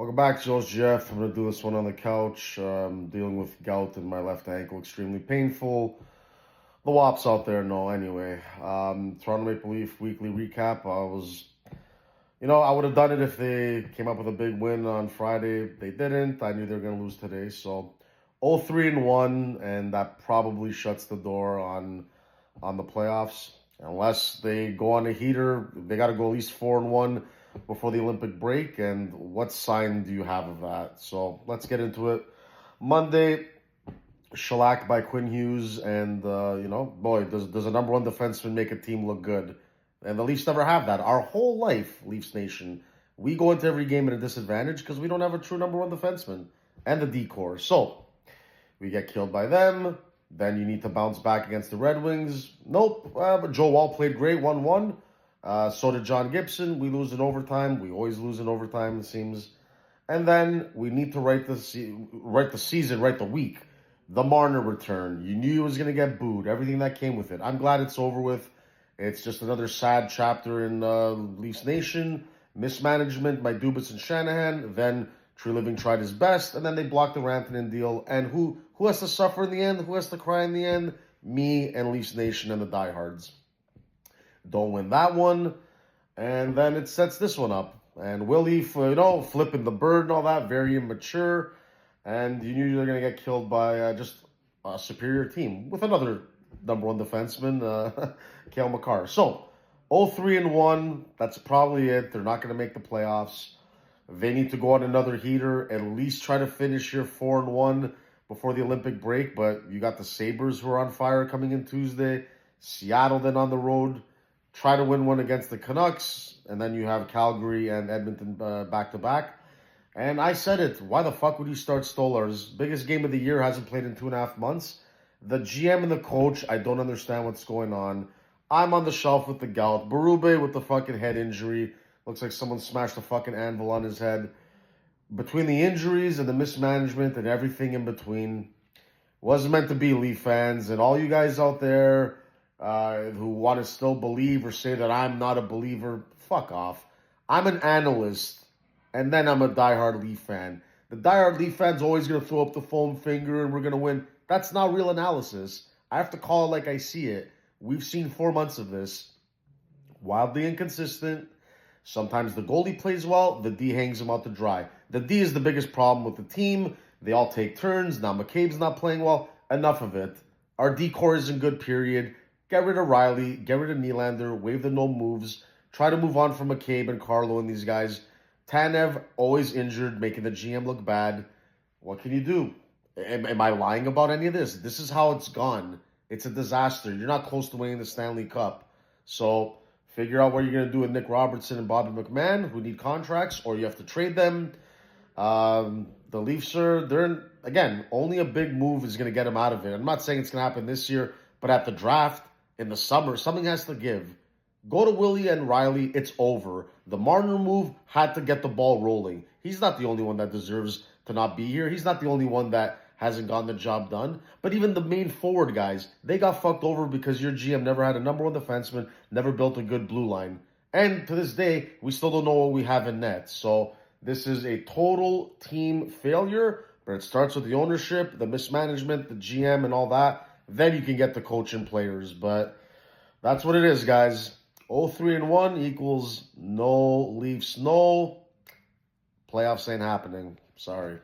Welcome back, Joe's Jeff. I'm going to do this one on the couch. Dealing with gout in my left ankle, extremely painful. The WAPs out there know anyway. Toronto Maple Leaf weekly recap. I would have done it if they came up with a big win on Friday. They didn't. I knew they were going to lose today. So 0-3-1, and that probably shuts the door on the playoffs. Unless they go on a heater, they got to go at least 4-1 before the Olympic break. And what sign do you have of that? So let's get into it. Monday, shellacked by Quinn Hughes, and boy, does a number one defenseman make a team look good? And the Leafs never have that. Our whole life, Leafs Nation, we go into every game at a disadvantage because we don't have a true number one defenseman and the decor. So we get killed by them. Then you need to bounce back against the Red Wings. Nope. But Joe Wall played great, 1-1. So did John Gibson. We lose in overtime. We always lose in overtime, it seems. And then we need to write the season, write the week. The Marner return. You knew he was going to get booed. Everything that came with it. I'm glad it's over with. It's just another sad chapter in Leafs Nation. Mismanagement by Dubas and Shanahan. Then Tree Living tried his best, and then they blocked the Rantanen deal. And who has to suffer in the end? Who has to cry in the end? Me and Leafs Nation and the diehards. Don't win that one, and then it sets this one up. And Willie, flipping the bird and all that, very immature. And you knew you were going to get killed by just a superior team with another number one defenseman, Cale Makar. So 0-3-1, that's probably it. They're not going to make the playoffs. They need to go on another heater, at least try to finish here 4-1 before the Olympic break. But you got the Sabres who are on fire coming in Tuesday. Seattle then on the road. Try to win one against the Canucks. And then you have Calgary and Edmonton back-to-back. And I said it. Why the fuck would you start Stolarz? Biggest game of the year, hasn't played in 2.5 months. The GM and the coach, I don't understand what's going on. I'm on the shelf with the gout. Berube with the fucking head injury. Looks like someone smashed a fucking anvil on his head. Between the injuries and the mismanagement and everything in between, wasn't meant to be, Leaf fans. And all you guys out there who want to still believe or say that I'm not a believer, fuck off. I'm an analyst, and then I'm a diehard Leaf fan. The diehard Leaf fan's always going to throw up the foam finger and we're going to win. That's not real analysis. I have to call it like I see it. We've seen 4 months of this. Wildly inconsistent. Sometimes the goalie plays well, the D hangs him out to dry. The D is the biggest problem with the team. They all take turns. Now McCabe's not playing well. Enough of it. Our D core isn't good, period. Get rid of Riley. Get rid of Nylander. Waive the no moves. Try to move on from McCabe and Carlo and these guys. Tanev, always injured, making the GM look bad. What can you do? Am I lying about any of this? This is how it's gone. It's a disaster. You're not close to winning the Stanley Cup. So figure out what you're going to do with Nick Robertson and Bobby McMahon, who need contracts, or you have to trade them. The Leafs again, only a big move is going to get them out of it. I'm not saying it's going to happen this year, but at the draft in the summer, something has to give. Go to Willie and Riley. It's over. The Marner move had to get the ball rolling. He's not the only one that deserves to not be here. He's not the only one that hasn't gotten the job done. But even the main forward guys, they got fucked over because your GM never had a number one defenseman, never built a good blue line. And to this day, we still don't know what we have in net. So this is a total team failure, but it starts with the ownership, the mismanagement, the GM, and all that. Then you can get the coach and players. But that's what it is, guys. 0-3-1 equals no Leafs, no. Playoffs ain't happening. Sorry.